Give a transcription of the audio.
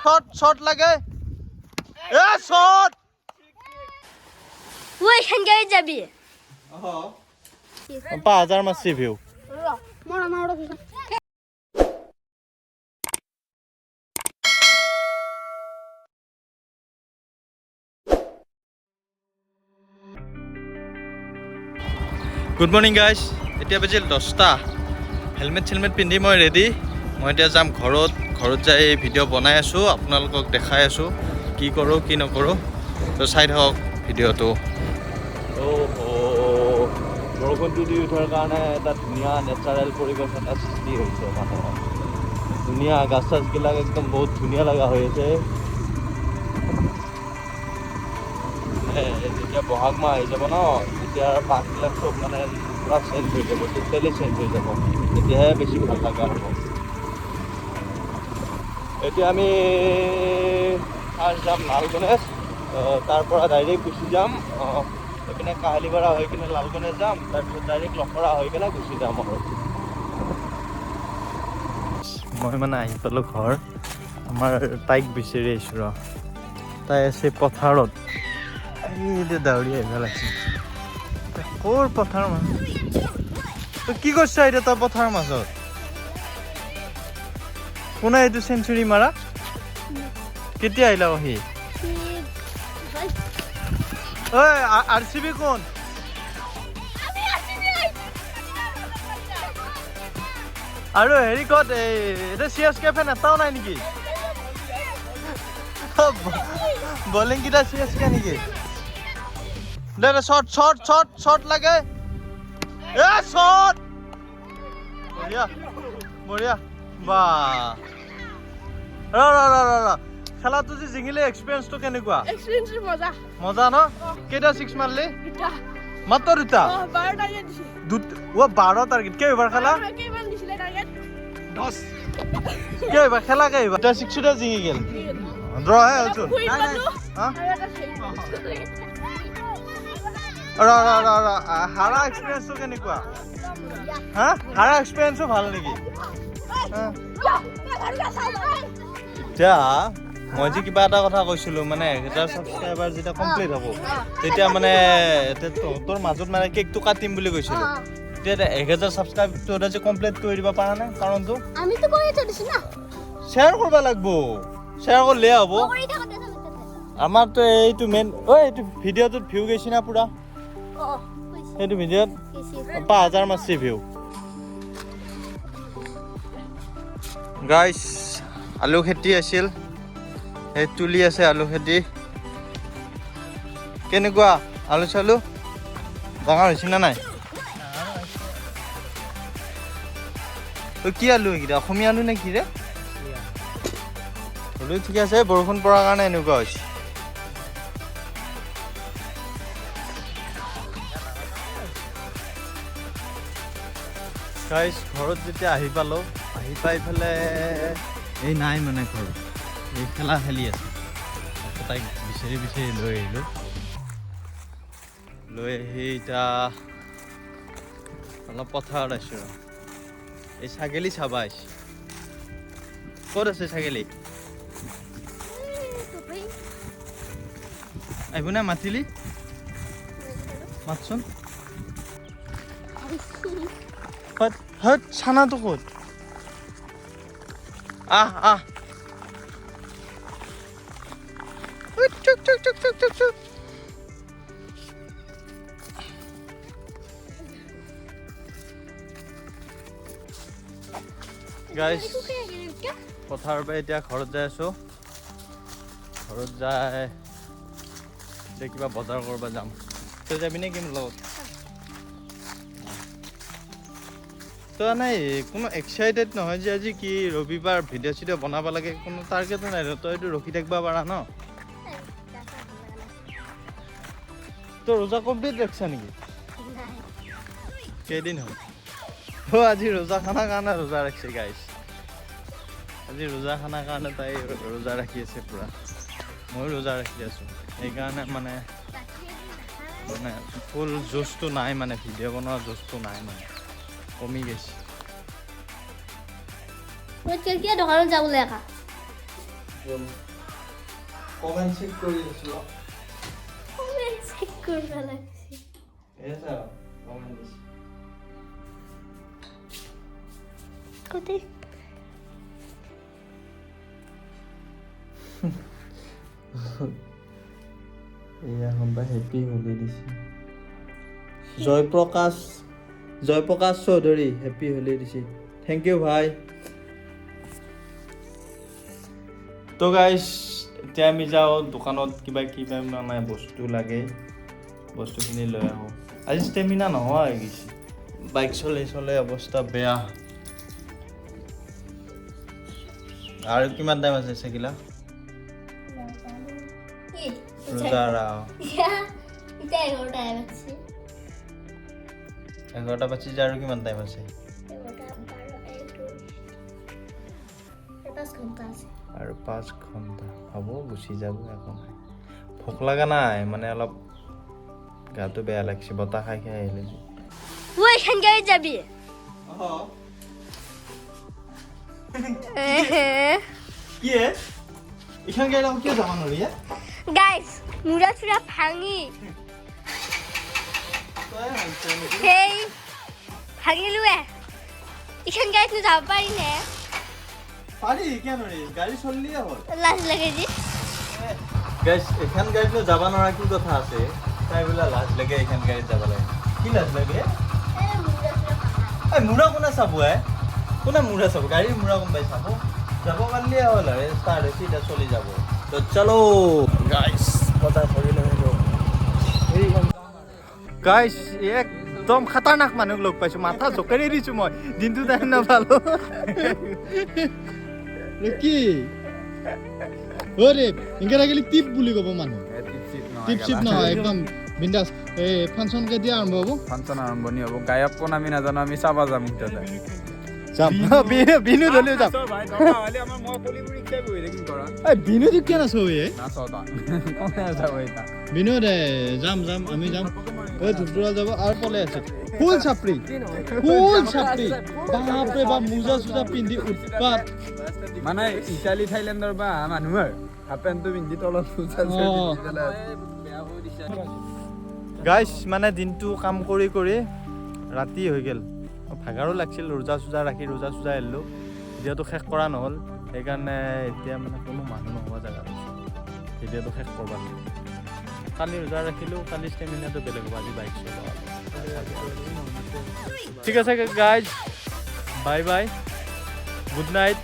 shot লাগে এ shot ওই খানকে যাবি 5000 মাৰছি ভিউ মোড়া মোড়া গুড মৰ্নিং গাইজ এতিয়া বাজিল 10টা হেলমেট পিন্ধি মই ৰেডি মই এতিয়া যাম ঘৰত যাই ভিডিঅ' বনাই আছোঁ আপোনালোকক দেখাই আছোঁ কি কৰোঁ কি নকৰোঁ তো চাই থাকক ভিডিঅ'টো বৰষুণটো দি উঠাৰ কাৰণে এটা ধুনীয়া নেচাৰেল পৰিৱেশ এটা সৃষ্টি হৈছে মানুহৰ ধুনীয়া গাছ চাছবিলাক একদম বহুত ধুনীয়া লগা হৈ আছে যেতিয়া বহাগ মাহ আহি যাব ন তেতিয়া পাতবিলাক চব মানে পুৰা চেঞ্জ হৈ যাব টোটেলি চেঞ্জ হৈ যাব তেতিয়াহে বেছি ভাল লগা হ'ব এতিয়া আমি ফাৰ্ষ্ট যাম লাল গণেশ তাৰ পৰা ডাইৰেক্ট গুচি যাম এইপিনে কাহালিপাৰা হৈ কিনে লাল গণেশ যাম তাৰপিছত ডাইৰেক্ট লখৰা হৈ কিনে গুচি যাম আৰু মই মানে আহি পালোঁ ঘৰ আমাৰ তাইক বিচাৰি আহিছোঁ ৰ তাই আছে পথাৰত এই দাউৰি আহিব লাগিছে ক'ৰ পথাৰ মাজত তই কি কৰিছ এতিয়া তই পথাৰৰ মাজত কোনে এইটো চেঞ্চুৰী মাৰা কেতিয়া আহিলা সি ঐ RCB কোন আৰু হেৰি ক'ত এইটো CSK ফেন এটাও নাই নেকি বলিং কেইটা CSK নেকি দে শট লাগে এ শট বঢ়িয়া বা ৰ খেলাটো যে জিঙিলে এক্সপিৰিয়েঞ্চটো কেনেকুৱা মজা ন কেইটা 6 মাৰলি মাত্ৰ দুটা 12 টাৰ্গেট কেইবাৰ খেলা 10 কেইবাৰ খেলা কেইবাৰ 6টা জিঙি গেল ড্ৰ হে হলচোন হাৰা এক্সপিৰিয়েঞ্চটো কেনেকুৱা হাৰা এক্সপিৰিয়েঞ্চো ভাল নেকি এতিয়া মই যে কিবা এটা কথা কৈছিলোঁ মানে 1000 ছাবস্ক্ৰাইবাৰ যেতিয়া কমপ্লিট হ'ব তেতিয়া মানে তোৰ মাজত মানে কেকটো কাটিম বুলি কৈছিলোঁ তেতিয়া 1000 ছাবস্ক্ৰাইবটো যে কমপ্লিট কৰি দিব পাৰা নাই কাৰণটো আমিতো কৰি থৈছো না শ্বেয়াৰ কৰিব লাগিব শ্বেয়াৰ কৰিলে হ'ব আমাৰতো এইটো মেইন এইটো ভিডিঅ'টোত ভিউ গৈছে না পুৰা সেইটো ভিডিঅ'ত 5000 মাৰছি ভিউ গাইছ আলু খেতি আছিল এই তুলি আছে আলু খেতি কেনেকুৱা আলু চালু ডাঙৰ হৈছে না নাই কি আলু এইকেইটা অসমীয়া আলু নে কি ৰে আলু ঠিকে আছে বৰষুণ পৰাৰ কাৰণে এনেকুৱা হৈছে গাইছ ঘৰত যেতিয়া আহি পালোঁ আহি পাই পেলাই এই নাই মানে ঘৰত এই খেলা খেলি আছে তাইক বিচাৰি লৈ আহিলোঁ লৈ আহি এতিয়া অলপ পথাৰত আছোঁ এই ছাগলী চাবা আহিছে ক'ত আছে ছাগলী আহিব না মাতিলি মাতচোন চানাটো ক'ত আহ গাইছ পথাৰৰ পৰা এতিয়া ঘৰত যাই আছোঁ ঘৰত যাই এতিয়া কিবা বজাৰ কৰিব যাম তই যাবি নে কি মোৰ লগত তই নাই কোনো এক্সাইটেড নহয় যে আজি কি ৰবিবাৰ ভিডিঅ' চিডিঅ' বনাব লাগে কোনো টাৰ্গেটো নাই তই এইটো ৰখি থাকিব পাৰা ন তই ৰোজা কমপ্লিট ৰাখিছা নেকি কেইদিন হ'ল আজি ৰোজা খানাৰ কাৰণে ৰোজা ৰাখিছে গাইছ আজি ৰোজা খানাৰ কাৰণে তাই ৰোজা ৰাখি আছে পুৰা ময়ো ৰোজা ৰাখি আছোঁ সেইকাৰণে মানে ফুল জোচটো নাই মানে ভিডিঅ' বনোৱা জোচটো নাই মানে কমি গৈছে দোকানত যাবলৈ কমেন্ট চেক কৰি আছো কমেন্ট চেক কৰিব লাগছে এসা কমেন্ট দিছি কতে এয়া হম্বা হ্যাপি হোলি দিছি জয়প্ৰকাশ চৌধুৰী হ্যাপি হোলি দিছি থ্যাংক ইউ ভাই তো গাইস এতিয়া আমি যাওঁ দোকানত কিবা কিবা মানে বস্তু লাগে বস্তুখিনি লৈ আহোঁ আজি ষ্টেমিনা নোহোৱা হৈ গৈছে বাইক চলে অৱস্থা বেয়া আৰু কিমান টাইম আছে চাকিলা ৰোজাৰা এটা 11টা বাজছে 11টা বাজিছে আৰু কিমান টাইম আছে 5 ঘন্টা আছে আৰু 5 ঘন্টা হ'ব গুচি যাব একো নাই ভোক লগা নাই মানে অলপ গাটো বেয়া লাগছে বতাহ খাই আহিলে যে ওই এখান গায়ে যাবি কি এখান গাড়ি কি যাবা নৰি গাইস মুৰা চুৰা ভাঙি সেই ভাঙিলুৱে এখান গায়ে তুই যাব পাৰি না পাৰি কিয় নৰি গাড়ী চলিয়ে হ'ল লাজ লাগে জি গাইস এখান গাড়ীত যাবা নৰা কি কথা আছে তাই বোলা লাজ লাগে এখান গাড়ীত যাব লাগে কি লাজ লাগে মুৰা কোনে চাব কোনে মুৰা চাব গাড়ীৰ মুৰা কোনোবাই চাব যাব পাৰিলে হ'ল আৰু ষ্টাৰ্ট হৈছে এতিয়া চলি যাব তো চলো গাইস বজাৰ কৰি লৈ গাইস একদম খাতাৰনাক মানুহ লগ পাইছো মাথা জোকাৰি দিছো মই দিনটো টাইম নাপালো কি ওরে ইংকা রাখিলে টিপ বুলি কব মানুহ টিপ চিপ নহয় একদম বিন্দাস এই ফাংশন কেতিয়া আৰম্ভ হ'ব ফাংশন আৰম্ভণি হ'ব গায়ক কোন আমি নাজানো আমি চাবা যাম তেতিয়া যাম বিনু ধলে যাম ভাই দৰকাৰ হ'লে আমাৰ মই কলিবুৰি খাই বহি থাকিম কৰা এই বিনু তো কিয় নাচো এ নাচতা কোনে যাব এটা বিনু দে যাম আমি যাম এই ধুপৰা যাব আৰু পলে আছে ফুল ছাপৰি বাপৰে বাপ মোজা সুজা পিন্ধি উৎপাত মানে ইটালী থাইলেণ্ডৰ বা মানুহৰ হাফ পেণ্টটো পিন্ধি তলত ফুলচা গাইস মানে দিনটো কাম কৰি ৰাতি হৈ গেল ভাগাৰো লাগছিল ৰোজা চোজা ৰাখি ৰোজা চোজা এৰিলোঁ ভিডিঅ'টো শেষ কৰা নহ'ল সেইকাৰণে এতিয়া মানে কোনো মানুহ নোহোৱা জেগা হৈছে ভিডিঅ'টো শেষ কৰিব লাগিব কালি ৰোজা ৰাখিলোঁ কালি ষ্টেমিনাটো বেলেগ হ'ব আজি বাইক চলোৱা ঠিক আছে guys bye bye good night